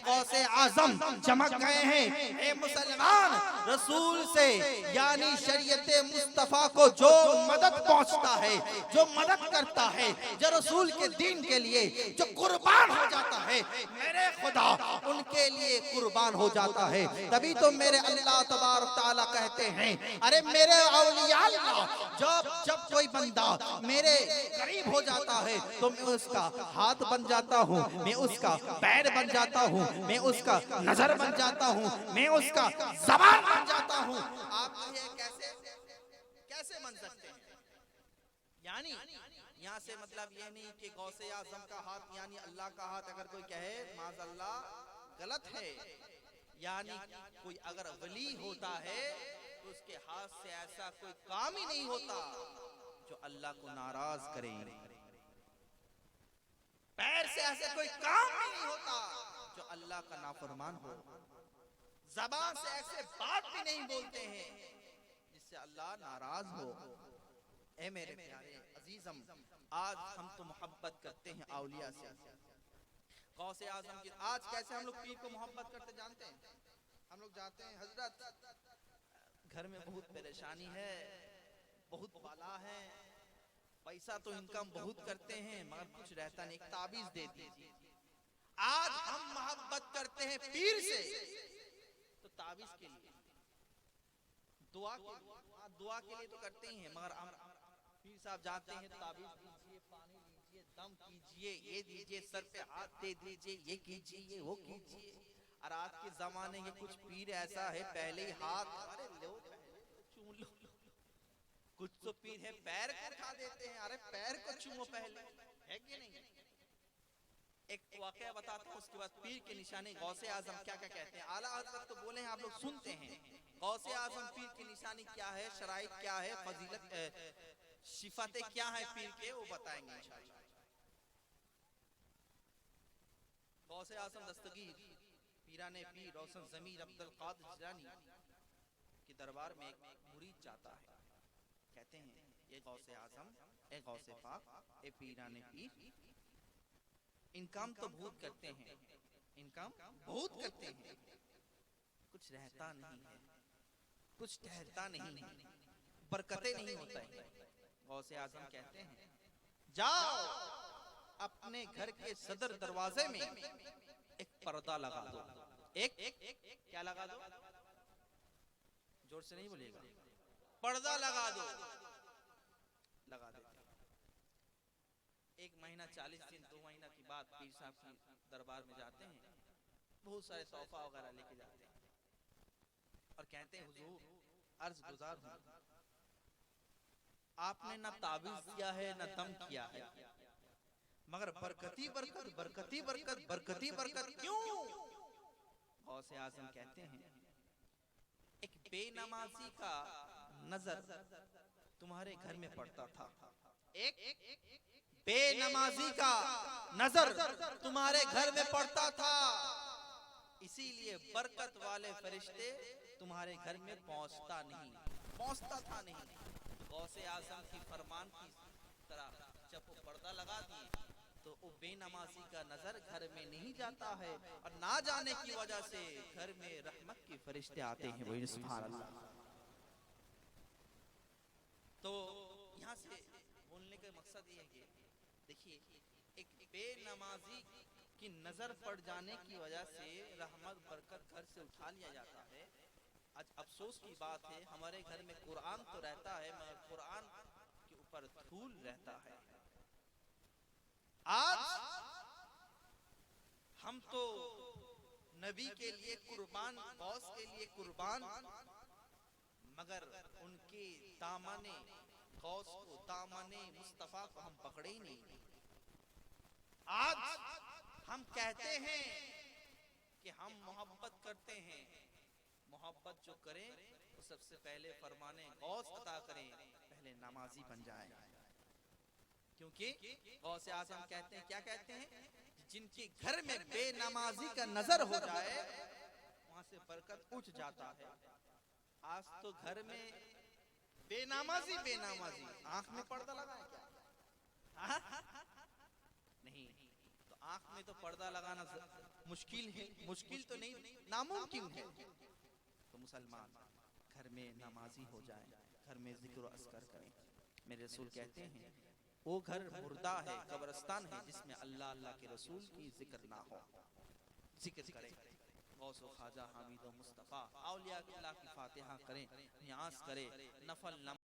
गौसे आजम चमक गए हैं। ए मुसलमान, रसूल से यानी शरीयत मुस्तफा को जो मदद पहुंचता है, जो मदद करता है, जो रसूल के दीन के लिए जो कुर्बान हो जाता है, मेरे खुदा उनके लिए कुर्बान हो जाता है। तभी तो मेरे अल्लाह तबारक तआला कहते हैं, अरे मेरे औलिया जब कोई बंदा मेरे करीब हो जाता है तो मैं उसका हाथ बन जाता हूँ, मैं उसका पैर बन जाता हूँ, मैं उसका नजर बन जाता हूँ, मैं उसका ज़बान बन जाता हूँ। आप ये कैसे कैसे बन सकते हैं? यानी यहाँ से मतलब ये नहीं कि गौसे आजम का हाथ यानी अल्लाह का हाथ अगर कोई कहे माज़अल्लाह गलत है। यानी कोई अगर वली होता है तो उसके हाथ से ऐसा कोई काम ही नहीं होता जो अल्लाह को नाराज करे। पैर से ऐसे कोई काम ही नहीं होता जो अल्लाह का नाफरमान हो। ज़बान से ऐसे बात भी नहीं बोलते हैं जिससे अल्लाह नाराज हो। ए मेरे प्यारे अजीजम, आज हम तो मोहब्बत करते हैं औलिया से, गौसे आजम की। आज कैसे हम लोग पीर को मोहब्बत करते जानते हैं? हम लोग जाते हैं, हजरत घर में बहुत परेशानी है, बहुत बाला है, पैसा तो इनकम बहुत करते हैं मगर कुछ रहता नहीं, एक ताबीज दे दीजिए। आज हम मोहब्बत करते हैं पीर से तो ताबीज के लिए, दुआ के लिए, दुआ के लिए तो करते ही हैं, मगर हम पीर साहब जाते हैं ताबीज दीजिए, पानी दीजिए, दम कीजिए, ये दीजिए, सर पे हाथ दे दीजिए, ये कीजिए, वो कीजिए। और आज के जमाने के कुछ पीर ऐसा है पहले ही हाथ, अरे लो चूम लो। कुछ तो पीर है पैर को उठा देते हैं, अरे पैर को चूमो पहले, है कि नहीं? एक वाकया बताता हूँ, उसके बाद पीर के निशाने गौसे आजम क्या क्या कहते हैं। आला हज़रत तो बोले हैं, आप लोग सुनते हैं। गौसे आजम पीर की निशानी क्या है, शराइत क्या है, फजीलत सिफाते क्या है पीर के, वो बताएंगे इंशाअल्लाह। गौसे आजम दस्तगीर पीराने पीर रोशन ज़मीर अब्दुल कादिर जिलानी के दरबार में एक मुरीद जाता है। कहते हैं, ये गौसे आजम, ए गौसे पाक, ए पीराने पीर, इनकाम तो बहुत करते हैं, इनकाम बहुत करते हैं, कुछ रहता नहीं है, कुछ ठहरता नहीं है, बरकतें नहीं होता है। गौसे आजम कहते हैं, जाओ अपने घर के सदर दरवाजे में एक पर्दा लगा दो। एक क्या लगा दो? जोर से नहीं बोलिएगा, पर्दा लगा दो। लगा देते। एक महीना 40 दिन 2 महीना की बात, पीर साहब की दरबार में जाते हैं, बहुत सारे तोहफा वगैरह लेके जाते हैं और कहते हैं, हुजूर अर्ज गुजार हूं, आपने ना ताबीज किया है ना दम किया है, मगर बरकती बरकत, बरकती बरकत, बरकती बरकत क्यों? गौसे आजम कहते हैं, एक बेनमाजी का नजर तुम्हारे घर में पड़ता था, एक बेनमाजी का नजर तुम्हारे घर में पड़ता था, इसीलिए बरकत वाले फरिश्ते तुम्हारे घर में पहुंचता था नहीं। गौसे आजम की फरमान की तरह जब वो पर्दा लगा दिए तो वो बेनमाजी का नजर घर में नहीं जाता है, और ना जाने की वजह से घर में रहमत के फरिश्ते आते हैं। वही सुभान अल्लाह। तो यहाँ से बोलने का मकसद ये है कि देखिए, एक बेनमाजी की नजर पड़ जाने की वजह से रहमत बरकत घर से उठा लिया जाता है। आज अफसोस की बात है, हमारे घर में कुरान तो रहता है मगर कुरान के ऊपर धूल रहता है। आज हम तो नबी के लिए कुर्बान, गौस के लिए कुर्बान, मगर उनके दामने गौस को, दामने मुस्तफा को हम पकड़े ही नहीं। आज हम कहते हैं कि हम मोहब्बत करते हैं, मोहब्बत जो करें तो सबसे पहले फरमाने गौस अता करें, पहले नमाजी बन जाए। क्योंकि गौसे आजम कहते हैं, क्या कहते हैं, जिनके घर में बेनमाजी का नजर हो जाए वहां से बरकत उठ जाता है। आज तो घर में बेनमाजी, आंख में पर्दा लगा है क्या? नहीं, तो आंख में तो पर्दा लगाना मुश्किल है, मुश्किल तो नहीं, नामुमकिन है। तो मुसलमान घर में नमाजी हो जाए, घर में जिक्र अस्कर करें। मेरे रसूल कहते हैं वो घर मुर्दा है, कब्रिस्तान है, जिसमें अल्लाह अल्लाह के रसूल की जिक्र ना हो। जिक्र करें, गौसो ख्वाजा हामिद मुस्तफ़ा औलिया अल्लाह की फातिहा करें, नियाज करें, नफल